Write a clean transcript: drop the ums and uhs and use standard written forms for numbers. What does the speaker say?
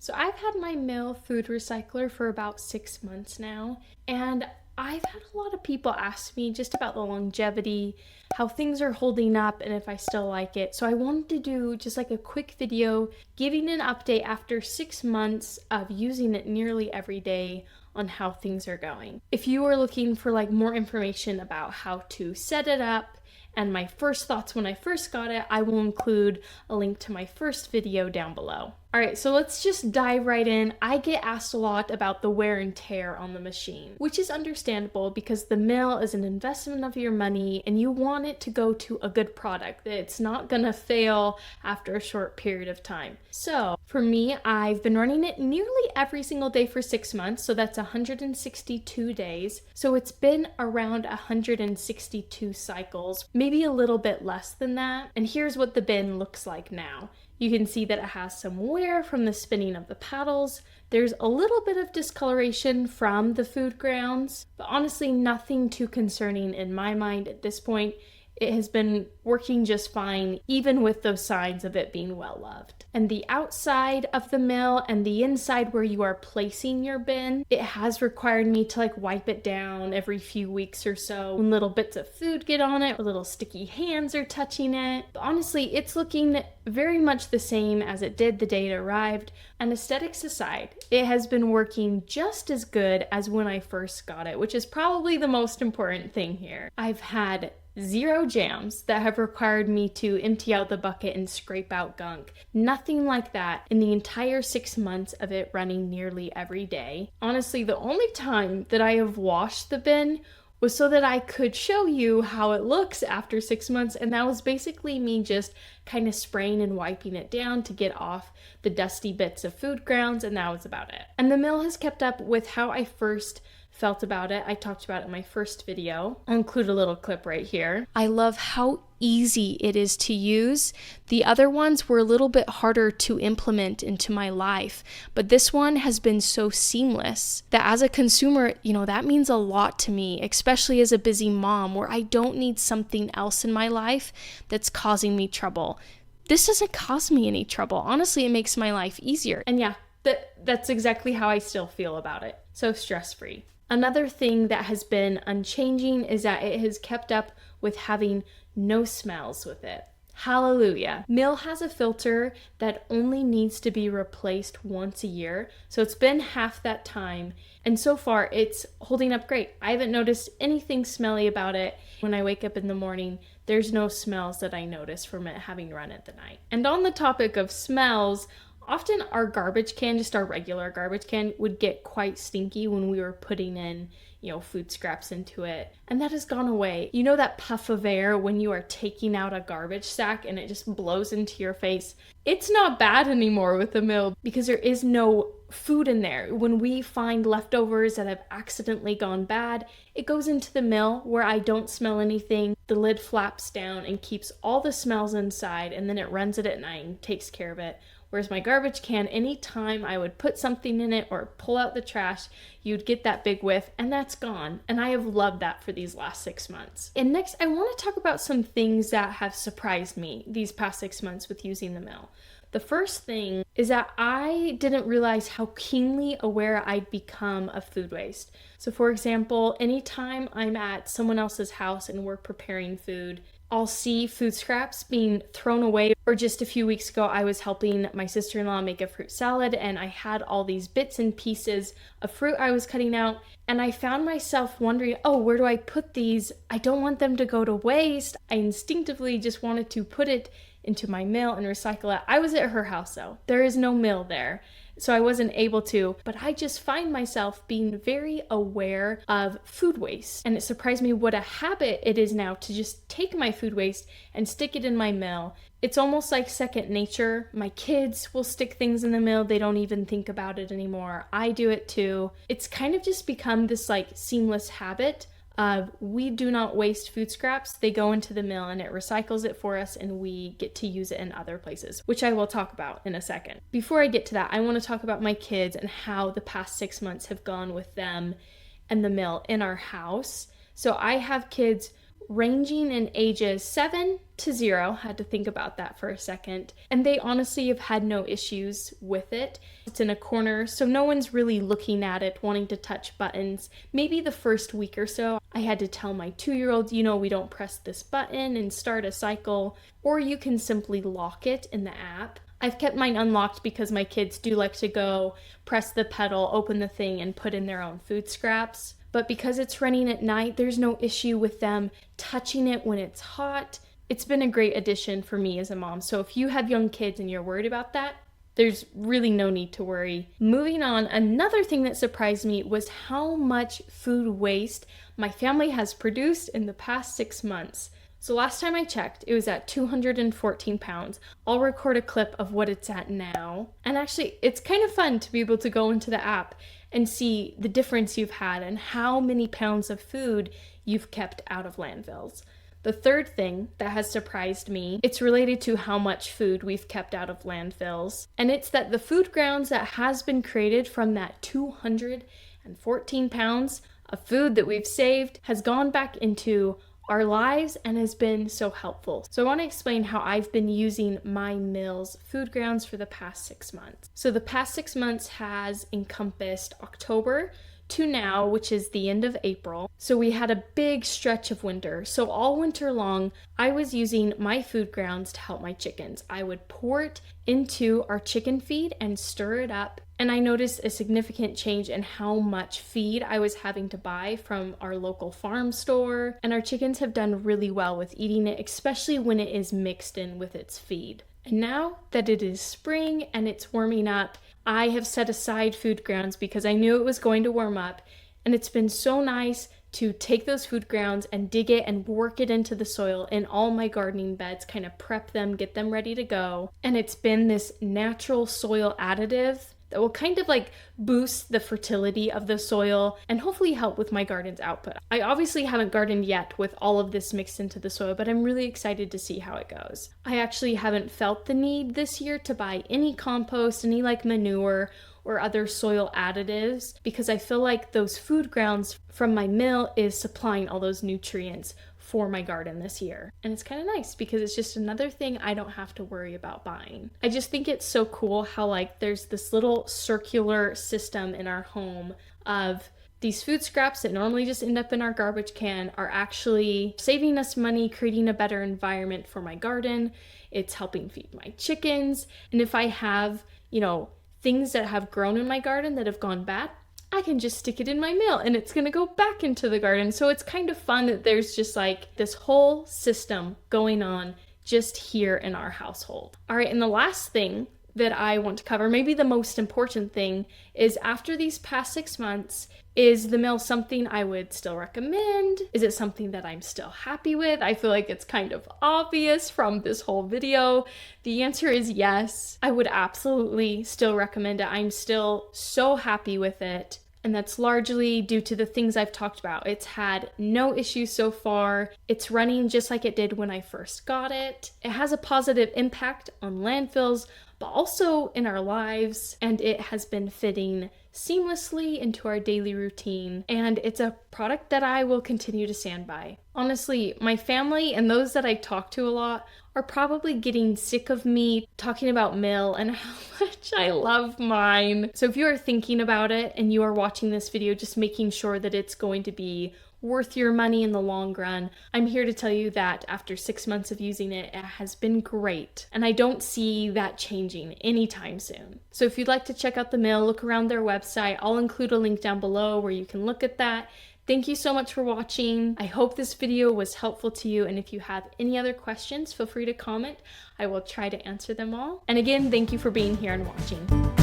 So I've had my mill food recycler for about 6 months now, and I've had a lot of people ask me just about the longevity, how things are holding up, and if I still like it. So I wanted to do just like a quick video giving an update after 6 months of using it nearly every day on how things are going. If you are looking for like more information about how to set it up and my first thoughts when I first got it, I will include a link to my first video down below. All right, so let's just dive right in. I get asked a lot about the wear and tear on the machine, which is understandable because the mill is an investment of your money and you want it to go to a good product. It's not gonna fail after a short period of time. So for me, I've been running it nearly every single day for 6 months, so that's 162 days. So it's been around 162 cycles, maybe a little bit less than that. And here's what the bin looks like now. You can see that it has some wear from the spinning of the paddles. There's a little bit of discoloration from the food grounds, but honestly nothing too concerning in my mind at this point. It has been working just fine, even with those signs of it being well loved. And the outside of the mill and the inside where you are placing your bin, it has required me to like wipe it down every few weeks or so when little bits of food get on it or little sticky hands are touching it. But honestly, it's looking very much the same as it did the day it arrived. And aesthetics aside, it has been working just as good as when I first got it, which is probably the most important thing here. I've had 0 jams that have required me to empty out the bucket and scrape out gunk. Nothing like that in the entire 6 months of it running nearly every day. Honestly, the only time that I have washed the bin was so that I could show you how it looks after 6 months, and that was basically me just kind of spraying and wiping it down to get off the dusty bits of food grounds, and that was about it. And the mill has kept up with how I first felt about it. I talked about it in my first video. I'll include a little clip right here. I love how easy it is to use. The other ones were a little bit harder to implement into my life, but this one has been so seamless that as a consumer, that means a lot to me, especially as a busy mom where I don't need something else in my life that's causing me trouble. This doesn't cause me any trouble. Honestly, it makes my life easier. And yeah, that's exactly how I still feel about it. So stress-free. Another thing that has been unchanging is that it has kept up with having no smells with it. Hallelujah. Mill has a filter that only needs to be replaced once a year, so it's been half that time, and so far it's holding up great. I haven't noticed anything smelly about it. When I wake up in the morning, there's no smells that I notice from it having run at the night. And on the topic of smells, often our garbage can, just our regular garbage can, would get quite stinky when we were putting in, food scraps into it. And that has gone away. You know that puff of air when you are taking out a garbage sack and it just blows into your face? It's not bad anymore with the mill because there is no food in there. When we find leftovers that have accidentally gone bad, it goes into the mill where I don't smell anything. The lid flaps down and keeps all the smells inside, and then it runs it at night and takes care of it. Whereas my garbage can, anytime I would put something in it or pull out the trash, you'd get that big whiff, and that's gone. And I have loved that for these last 6 months. And next, I want to talk about some things that have surprised me these past 6 months with using the mill. The first thing is that I didn't realize how keenly aware I'd become of food waste. So for example, anytime I'm at someone else's house and we're preparing food, I'll see food scraps being thrown away. Or just a few weeks ago, I was helping my sister-in-law make a fruit salad, and I had all these bits and pieces of fruit I was cutting out, and I found myself wondering, where do I put these? I don't want them to go to waste. I instinctively just wanted to put it into my mill and recycle it. I was at her house though. There is no mill there, so I wasn't able to, but I just find myself being very aware of food waste. And it surprised me what a habit it is now to just take my food waste and stick it in my mill. It's almost like second nature. My kids will stick things in the mill. They don't even think about it anymore. I do it too. It's kind of just become this like seamless habit of we do not waste food scraps. They go into the mill and it recycles it for us, and we get to use it in other places, which I will talk about in a second. Before I get to that, I want to talk about my kids and how the past 6 months have gone with them and the mill in our house. So I have kids ranging in ages 7 to 0. Had to think about that for a second. And they honestly have had no issues with it. It's in a corner, so no one's really looking at it, wanting to touch buttons. Maybe the first week or so, I had to tell my 2-year-old, we don't press this button and start a cycle, or you can simply lock it in the app. I've kept mine unlocked because my kids do like to go press the pedal, open the thing, and put in their own food scraps. But because it's running at night, there's no issue with them touching it when it's hot. It's been a great addition for me as a mom. So if you have young kids and you're worried about that, there's really no need to worry. Moving on, another thing that surprised me was how much food waste my family has produced in the past 6 months. So last time I checked, it was at 214 pounds. I'll record a clip of what it's at now. And actually, it's kind of fun to be able to go into the app and see the difference you've had and how many pounds of food you've kept out of landfills. The third thing that has surprised me, it's related to how much food we've kept out of landfills. And it's that the food grounds that has been created from that 214 pounds of food that we've saved has gone back into our lives and has been so helpful. So I want to explain how I've been using my Mills food grounds for the past 6 months. So the past 6 months has encompassed October to now, which is the end of April. So we had a big stretch of winter. So all winter long, I was using my food grounds to help my chickens. I would pour it into our chicken feed and stir it up. And I noticed a significant change in how much feed I was having to buy from our local farm store. And our chickens have done really well with eating it, especially when it is mixed in with its feed. And now that it is spring and it's warming up, I have set aside food grounds because I knew it was going to warm up. And it's been so nice to take those food grounds and dig it and work it into the soil in all my gardening beds, kind of prep them, get them ready to go. And it's been this natural soil additive that will kind of like boost the fertility of the soil and hopefully help with my garden's output. I obviously haven't gardened yet with all of this mixed into the soil, but I'm really excited to see how it goes. I actually haven't felt the need this year to buy any compost, any like manure or other soil additives, because I feel like those food grounds from my mill is supplying all those nutrients for my garden this year. And it's kind of nice because it's just another thing I don't have to worry about buying. I just think it's so cool how like there's this little circular system in our home of these food scraps that normally just end up in our garbage can are actually saving us money, creating a better environment for my garden. It's helping feed my chickens. And if I have, things that have grown in my garden that have gone bad, I can just stick it in my mill and it's gonna go back into the garden. So it's kind of fun that there's just like this whole system going on just here in our household. All right, and the last thing that I want to cover, maybe the most important thing, is after these past 6 months, is the mill something I would still recommend? Is it something that I'm still happy with? I feel like it's kind of obvious from this whole video. The answer is yes. I would absolutely still recommend it. I'm still so happy with it. And that's largely due to the things I've talked about. It's had no issues so far. It's running just like it did when I first got it. It has a positive impact on landfills, but also in our lives. And it has been fitting seamlessly into our daily routine. And it's a product that I will continue to stand by. Honestly, my family and those that I talk to a lot are probably getting sick of me talking about Mill and how much I love mine. So if you are thinking about it and you are watching this video, just making sure that it's going to be worth your money in the long run, I'm here to tell you that after 6 months of using it, it has been great. And I don't see that changing anytime soon. So if you'd like to check out the Mill, look around their website. I'll include a link down below where you can look at that. Thank you so much for watching. I hope this video was helpful to you, and if you have any other questions, feel free to comment. I will try to answer them all. And again, thank you for being here and watching.